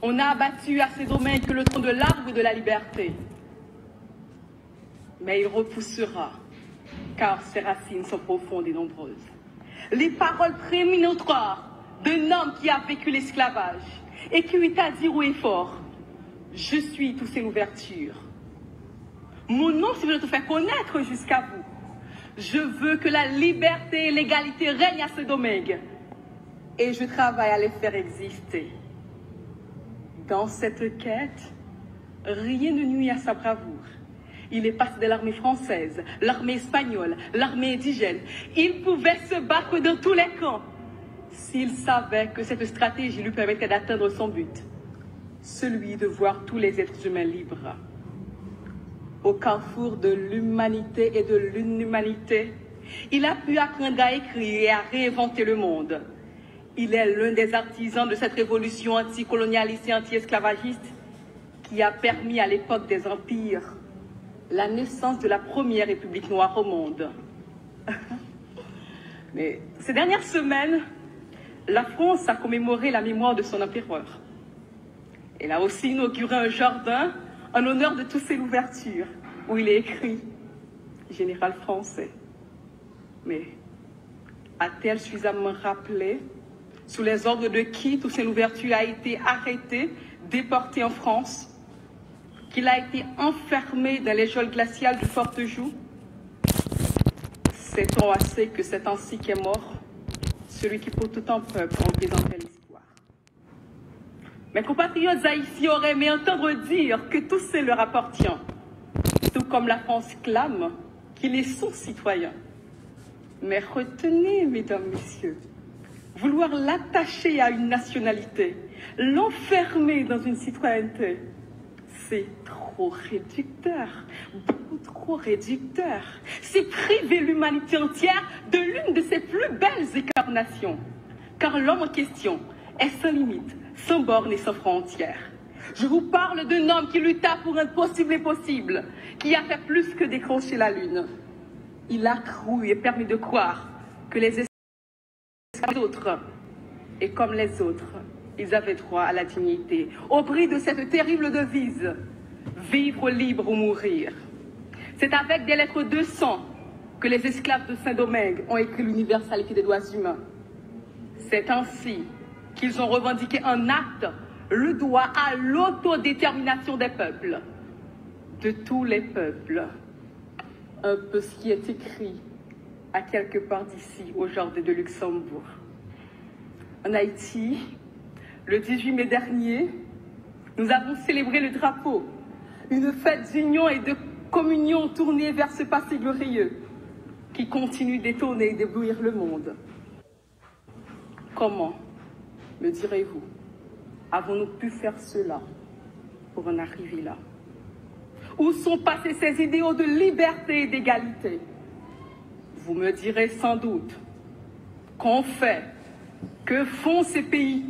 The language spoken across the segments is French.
On a abattu à ces domaines que le tronc de l'arbre de la liberté. Mais il repoussera, car ses racines sont profondes et nombreuses. Les paroles prémonitoires d'un homme qui a vécu l'esclavage et qui eut à dire haut et fort, « Je suis Toussaint Louverture. Mon nom, si je veux te faire connaître jusqu'à vous. Je veux que la liberté et l'égalité règnent à ce domaine. Et je travaille à les faire exister. Dans cette quête, rien ne nuit à sa bravoure. Il est passé de l'armée française, l'armée espagnole, l'armée indigène. Il pouvait se battre dans tous les camps s'il savait que cette stratégie lui permettait d'atteindre son but, celui de voir tous les êtres humains libres. Au carrefour de l'humanité et de l'inhumanité, il a pu apprendre à écrire et à réinventer le monde. Il est l'un des artisans de cette révolution anticolonialiste et anti-esclavagiste qui a permis à l'époque des empires la naissance de la première république noire au monde. Mais ces dernières semaines, la France a commémoré la mémoire de son empereur. Elle a aussi inauguré un jardin en l'honneur de Toussaint Louverture, où il est écrit « Général français ». Mais a-t-elle suffisamment rappelé sous les ordres de qui Toussaint Louverture a été arrêté, déporté en France, qu'il a été enfermé dans les geôles glaciales du Fortejou? Sait-on assez que c'est ainsi qu'est mort celui qui pour tout un peuple représentait l'histoire? Mes compatriotes haïtiens auraient aimé entendre dire que Toussaint leur appartient, tout comme la France clame qu'il est son citoyen. Mais retenez, mesdames, messieurs, vouloir l'attacher à une nationalité, l'enfermer dans une citoyenneté, c'est trop réducteur, beaucoup trop réducteur. C'est priver l'humanité entière de l'une de ses plus belles incarnations. Car l'homme en question est sans limite, sans bornes et sans frontières. Je vous parle d'un homme qui lutta pour rendre possible l'impossible, qui a fait plus que décrocher la lune. Il a cru et permis de croire que les autres, et comme les autres, ils avaient droit à la dignité, au prix de cette terrible devise, vivre libre ou mourir. C'est avec des lettres de sang que les esclaves de Saint-Domingue ont écrit l'universalité des droits humains. C'est ainsi qu'ils ont revendiqué en acte le droit à l'autodétermination des peuples, de tous les peuples. Un peu ce qui est écrit à quelque part d'ici, au jardin de Luxembourg. En Haïti, le 18 mai dernier, nous avons célébré le drapeau, une fête d'union et de communion tournée vers ce passé glorieux qui continue d'étonner et d'éblouir le monde. Comment, me direz-vous, avons-nous pu faire cela pour en arriver là? Où sont passés ces idéaux de liberté et d'égalité? Vous me direz sans doute qu'ont fait, que font ces pays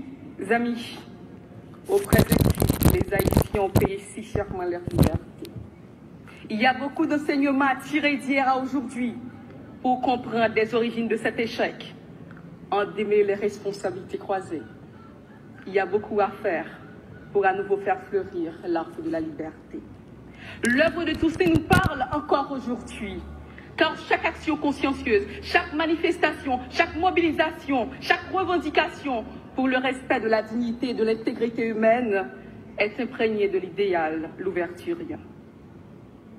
amis auprès de qui les Haïtiens ont payé si chèrement leur liberté. Il y a beaucoup d'enseignements à tirer d'hier à aujourd'hui pour comprendre les origines de cet échec, en démêler les responsabilités croisées. Il y a beaucoup à faire pour à nouveau faire fleurir l'arbre de la liberté. L'œuvre de Toussaint nous parle encore aujourd'hui, car chaque action consciencieuse, chaque manifestation, chaque mobilisation, chaque revendication pour le respect de la dignité et de l'intégrité humaine est imprégnée de l'idéal louverturien.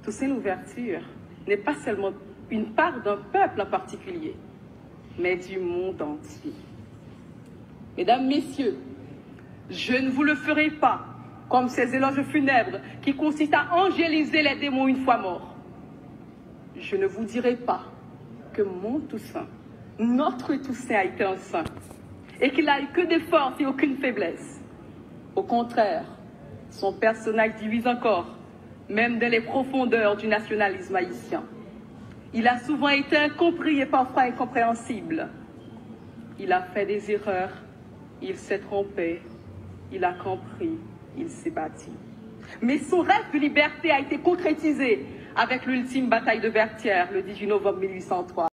Toussaint Louverture n'est pas seulement une part d'un peuple en particulier, mais du monde entier. Mesdames, Messieurs, je ne vous le ferai pas comme ces éloges funèbres qui consistent à angéliser les démons une fois morts. Je ne vous dirai pas que mon Toussaint, notre Toussaint a été un saint et qu'il n'a eu que des forces et aucune faiblesse. Au contraire, son personnage divise encore, même dans les profondeurs du nationalisme haïtien. Il a souvent été incompris et parfois incompréhensible. Il a fait des erreurs, il s'est trompé, il a compris, il s'est battu. Mais son rêve de liberté a été concrétisé avec l'ultime bataille de Vertières le 18 novembre 1803,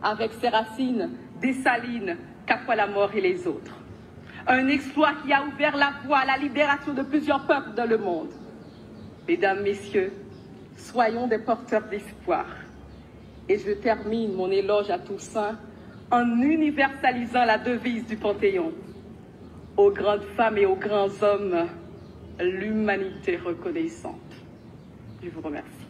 avec ses racines, Dessalines, Capois-la-Mort et les autres. Un exploit qui a ouvert la voie à la libération de plusieurs peuples dans le monde. Mesdames, Messieurs, soyons des porteurs d'espoir. Et je termine mon éloge à Toussaint en universalisant la devise du Panthéon. Aux grandes femmes et aux grands hommes, l'humanité reconnaissante. Je vous remercie.